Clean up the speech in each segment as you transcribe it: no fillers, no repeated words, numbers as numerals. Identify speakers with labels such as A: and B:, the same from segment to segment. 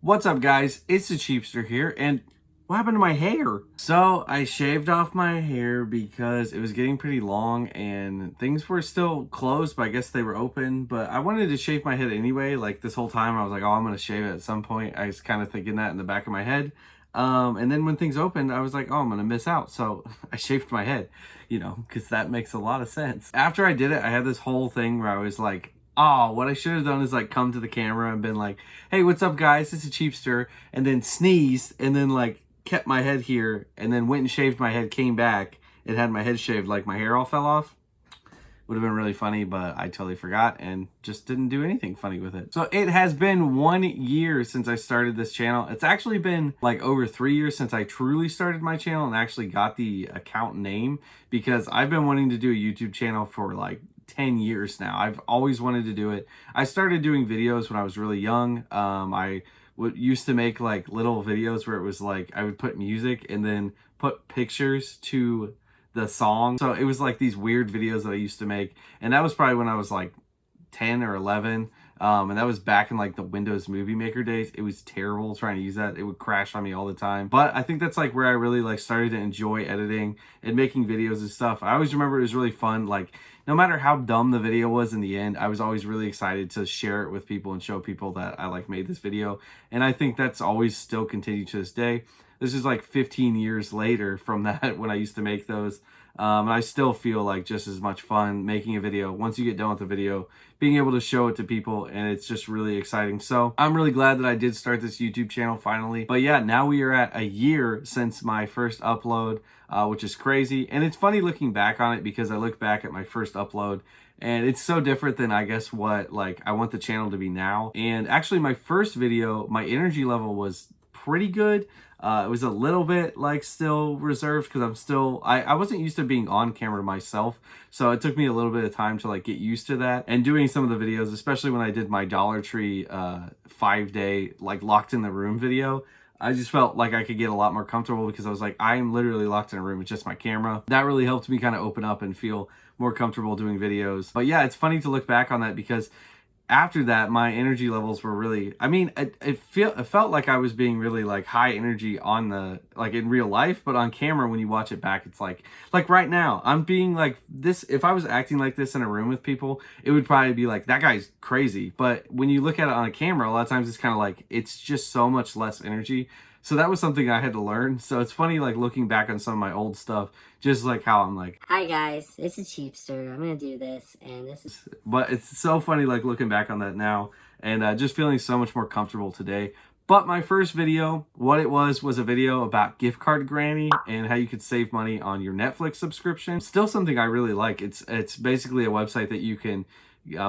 A: What's up, guys? It's the Cheapster here, and what happened to my hair? So I shaved off my hair because it was getting pretty long and things were still closed, but I guess they were open. But I wanted to shave my head anyway. Like this whole time I was like, oh, I'm gonna shave it at some point. I was kind of thinking that in the back of my head. And then when things opened, I was like, oh, I'm gonna miss out. So I shaved my head, because that makes a lot of sense. After I did it, I had this whole thing where I was like, oh, what I should have done is like come to the camera and been like, hey, what's up, guys? It's a Cheapster, and then sneezed, and then like kept my head here, and then went and shaved my head, came back, and had my head shaved, like my hair all fell off. Would have been really funny, but I totally forgot and just didn't do anything funny with it. So it has been 1 year since I started this channel. It's actually been like over 3 years since I truly started my channel and actually got the account name, because I've been wanting to do a YouTube channel for like 10 years now. I've always wanted to do it. I started doing videos when I was really young. I used to make like little videos where it was like I would put music and then put pictures to the song. So it was like these weird videos that I used to make, and that was probably when I was like 10 or 11. And that was back in like the Windows Movie Maker days. It was terrible trying to use that. It would crash on me all the time. But I think that's like where I really like started to enjoy editing and making videos and stuff. I always remember it was really fun. Like no matter how dumb the video was in the end, I was always really excited to share it with people and show people that I like made this video. And I think that's always still continued to this day. This is like 15 years later from that when I used to make those. And I still feel like just as much fun making a video. Once you get done with the video, being able to show it to people, and it's just really exciting. So I'm really glad that I did start this YouTube channel finally. But yeah, now we are at a year since my first upload, which is crazy. And it's funny looking back on it, because I look back at my first upload and it's so different than I guess what like I want the channel to be now. And actually my first video, my energy level was pretty good. It was a little bit like still reserved because I wasn't used to being on camera myself. So it took me a little bit of time to like get used to that. And doing some of the videos, especially when I did my Dollar Tree 5-day like locked in the room video, I just felt like I could get a lot more comfortable, because I was like, I'm literally locked in a room with just my camera. That really helped me kind of open up and feel more comfortable doing videos. But yeah, it's funny to look back on that, because after that, my energy levels were really, I mean, it felt like I was being really like high energy on the, like in real life, but on camera, when you watch it back, it's like right now, I'm being like this. If I was acting like this in a room with people, it would probably be like, that guy's crazy. But when you look at it on a camera, a lot of times it's kind of like, it's just so much less energy. So that was something I had to learn. So it's funny, like looking back on some of my old stuff, just like how I'm like,
B: hi guys, it's a Cheapster. I'm gonna do this, and this is.
A: But it's so funny, like looking back on that now, and just feeling so much more comfortable today. But my first video, what it was a video about gift card granny and how you could save money on your Netflix subscription. Still something I really like. It's basically a website that you can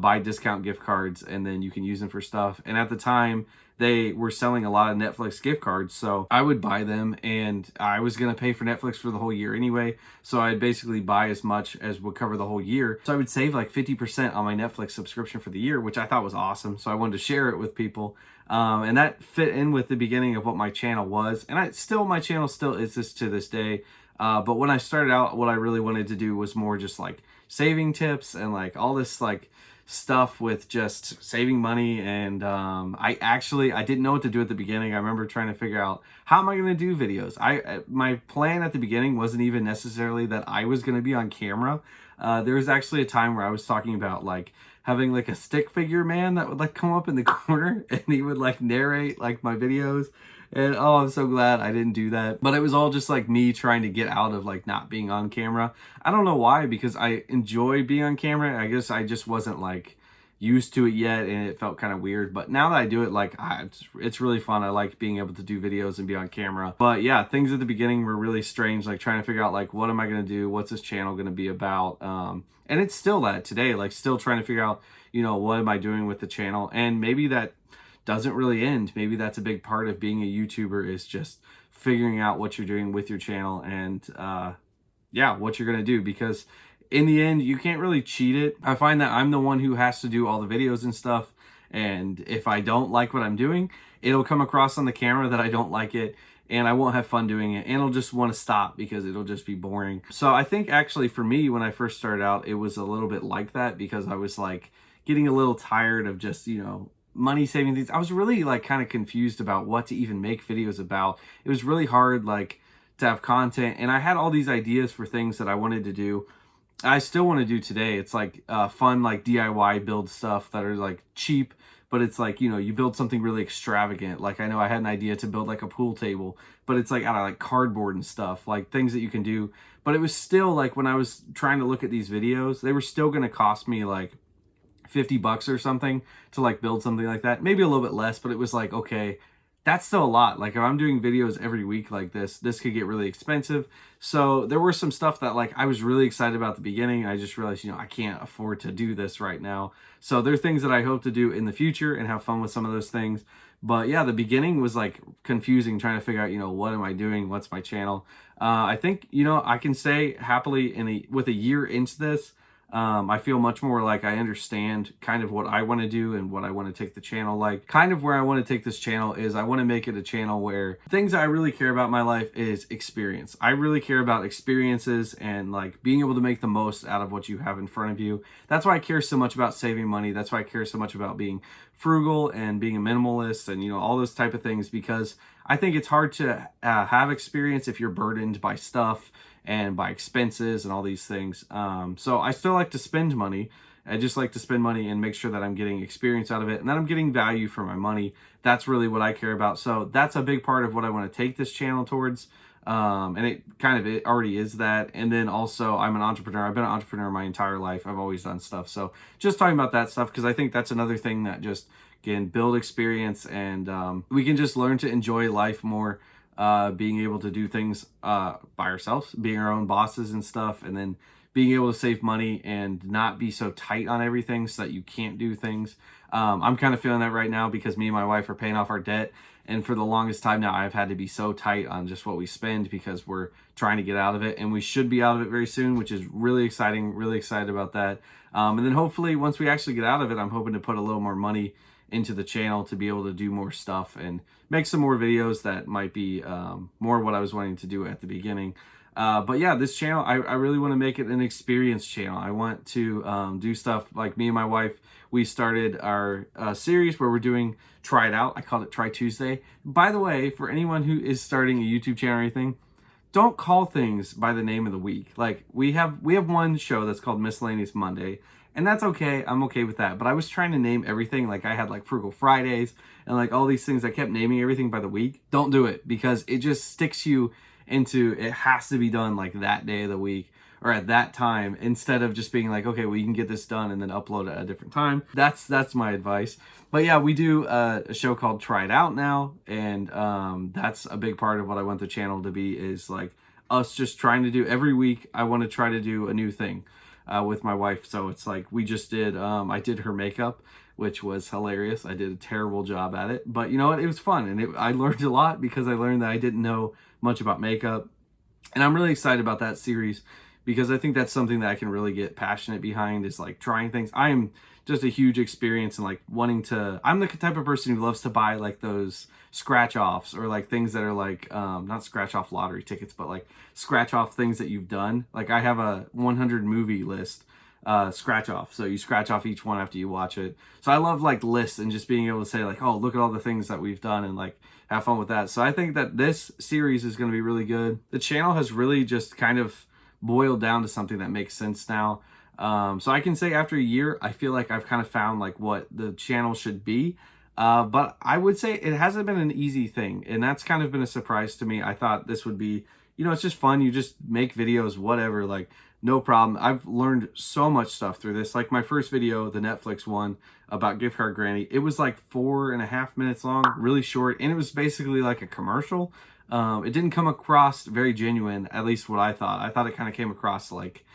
A: buy discount gift cards, and then you can use them for stuff. And at the time, they were selling a lot of Netflix gift cards, so I would buy them, and I was going to pay for Netflix for the whole year anyway, so I'd basically buy as much as would cover the whole year. So I would save like 50% on my Netflix subscription for the year, which I thought was awesome, so I wanted to share it with people. And that fit in with the beginning of what my channel was, and my channel still is this to this day. But when I started out, what I really wanted to do was more just like saving tips and like all this like stuff with just saving money. And I didn't know what to do at the beginning. I remember trying to figure out, how am I going to do videos? My plan at the beginning wasn't even necessarily that I was going to be on camera. There was actually a time where I was talking about like having like a stick figure man that would like come up in the corner, and he would like narrate like my videos. And oh, I'm so glad I didn't do that. But it was all just like me trying to get out of like not being on camera. I don't know why, because I enjoy being on camera. I guess I just wasn't like used to it yet, and it felt kind of weird. But now that I do it, like it's really fun. I like being able to do videos and be on camera. But yeah, things at the beginning were really strange, like trying to figure out like, what am I going to do? What's this channel going to be about? And it's still that today, like still trying to figure out, what am I doing with the channel? And maybe that doesn't really end. Maybe that's a big part of being a YouTuber, is just figuring out what you're doing with your channel, and yeah, what you're gonna do, because in the end, you can't really cheat it. I find that I'm the one who has to do all the videos and stuff, and if I don't like what I'm doing, it'll come across on the camera that I don't like it, and I won't have fun doing it, and I'll just want to stop because it'll just be boring. So I think actually for me, when I first started out, it was a little bit like that, because I was like getting a little tired of just, money saving things. I was really like kind of confused about what to even make videos about. It was really hard like to have content, and I had all these ideas for things that I wanted to do. I still want to do today. It's like fun like DIY build stuff that are like cheap, but it's like, you know, you build something really extravagant. Like I know I had an idea to build like a pool table, but it's like out of like cardboard and stuff, like things that you can do. But it was still like when I was trying to look at these videos, they were still going to cost me like $50 or something to like build something like that. Maybe a little bit less, but it was like, okay, that's still a lot. Like if I'm doing videos every week like this could get really expensive. So there were some stuff that like I was really excited about at the beginning. I just realized, you know, I can't afford to do this right now. So there are things that I hope to do in the future and have fun with some of those things. But yeah, the beginning was like confusing, trying to figure out, you know, what am I doing? What's my channel? I think, you know, I can say happily with a year into this, I feel much more like I understand kind of what I want to do and what I want to take the channel like. Kind of where I want to take this channel is I want to make it a channel where things I really care about in my life is experience. I really care about experiences and like being able to make the most out of what you have in front of you. That's why I care so much about saving money. That's why I care so much about being frugal and being a minimalist and, you know, all those type of things, because I think it's hard to have experience if you're burdened by stuff and by expenses and all these things. So I still like to spend money. I just like to spend money and make sure that I'm getting experience out of it and that I'm getting value for my money. That's really what I care about. So that's a big part of what I want to take this channel towards. And it already is that. And then also I'm an entrepreneur. I've been an entrepreneur my entire life. I've always done stuff. So just talking about that stuff, because I think that's another thing that just can build experience, and we can just learn to enjoy life more. Being able to do things by ourselves, being our own bosses and stuff, and then being able to save money and not be so tight on everything so that you can't do things. I'm kind of feeling that right now because me and my wife are paying off our debt, and for the longest time now I've had to be so tight on just what we spend because we're trying to get out of it, and we should be out of it very soon, which is really exciting. Really excited about that. And then hopefully once we actually get out of it, I'm hoping to put a little more money into the channel to be able to do more stuff and make some more videos that might be more what I was wanting to do at the beginning. But yeah, this channel, I really want to make it an experience channel. I want to do stuff like me and my wife, we started our series where we're doing Try It Out. I called it Try Tuesday. By the way, for anyone who is starting a YouTube channel or anything, don't call things by the name of the week. Like we have one show that's called Miscellaneous Monday, and that's okay. I'm okay with that. But I was trying to name everything. Like I had like Frugal Fridays and like all these things. I kept naming everything by the week. Don't do it, because it just sticks you into it has to be done like that day of the week or at that time, instead of just being like, okay, well, you can get this done and then upload it at a different time. That's my advice. But yeah, we do a show called Try It Out now, and that's a big part of what I want the channel to be, is like us just trying to do every week. I want to try to do a new thing with my wife. So it's like we just did, I did her makeup, which was hilarious. I did a terrible job at it, but you know what? It was fun, and I learned a lot because I learned that I didn't know much about makeup. And I'm really excited about that series because I think that's something that I can really get passionate behind, is like trying things. I am just a huge experience and like wanting to, I'm the type of person who loves to buy like those scratch offs, or like things that are like, not scratch off lottery tickets, but like scratch off things that you've done. Like I have a 100 movie list, scratch off. So you scratch off each one after you watch it. So I love like lists and just being able to say like, oh, look at all the things that we've done, and like have fun with that. So I think that this series is going to be really good. The channel has really just kind of boiled down to something that makes sense now. So I can say after a year, I feel like I've kind of found like what the channel should be. But I would say it hasn't been an easy thing, and that's kind of been a surprise to me. I thought this would be, you know, it's just fun. You just make videos, whatever, like no problem. I've learned so much stuff through this. Like my first video, the Netflix one about Gift Card Granny, it was like 4.5 minutes long, really short. And it was basically like a commercial. It didn't come across very genuine, at least what I thought. I thought it kind of came across like,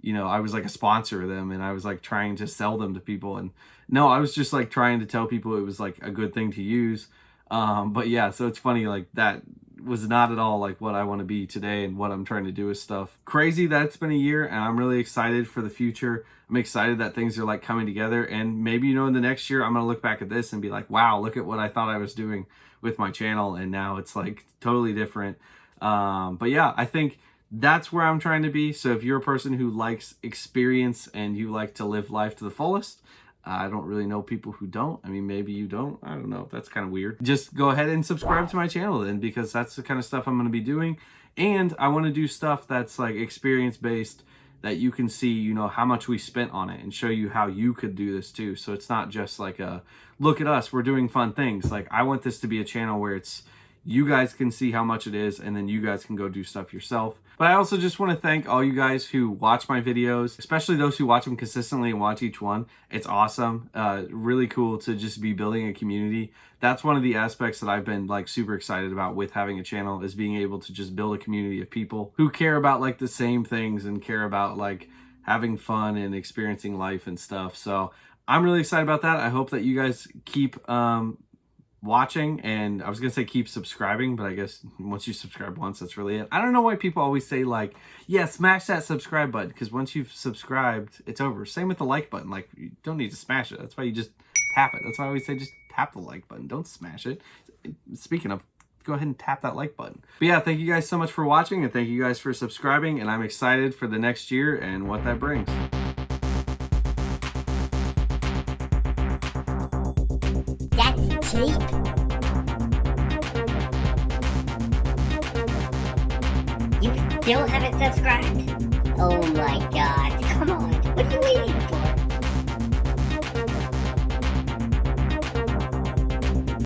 A: you know, I was like a sponsor of them and I was like trying to sell them to people. And no, I was just like trying to tell people it was like a good thing to use. But yeah, so it's funny, like that was not at all like what I want to be today and what I'm trying to do with stuff. Crazy that it's been a year, and I'm really excited for the future. I'm excited that things are like coming together, and maybe, you know, in the next year I'm gonna look back at this and be like, wow, look at what I thought I was doing with my channel, and now it's like totally different. But yeah, I think that's where I'm trying to be. So if you're a person who likes experience and you like to live life to the fullest, I don't really know people who don't. I mean, maybe you don't. I don't know. That's kind of weird. Just go ahead and subscribe to my channel then, because that's the kind of stuff I'm going to be doing. And I want to do stuff that's like experience based, that you can see, you know, how much we spent on it and show you how you could do this too. So it's not just like a, look at us, we're doing fun things. Like, I want this to be a channel where it's, you guys can see how much it is, and then you guys can go do stuff yourself. But I also just want to thank all you guys who watch my videos, especially those who watch them consistently and watch each one. It's awesome. Really cool to just be building a community. That's one of the aspects that I've been like super excited about with having a channel, is being able to just build a community of people who care about like the same things and care about like having fun and experiencing life and stuff. So I'm really excited about that. I hope that you guys keep watching, and I was gonna say keep subscribing, but I guess once you subscribe once, that's really it. I don't know why people always say like, yeah, smash that subscribe button, because once you've subscribed, it's over. Same with the like button. Like, you don't need to smash it. That's why you just tap it. That's why I always say just tap the like button, don't smash it. Speaking of, go ahead and tap that like button. But yeah, thank you guys so much for watching, and thank you guys for subscribing, and I'm excited for the next year and what that brings.
B: That's cheap. You still haven't subscribed? Oh my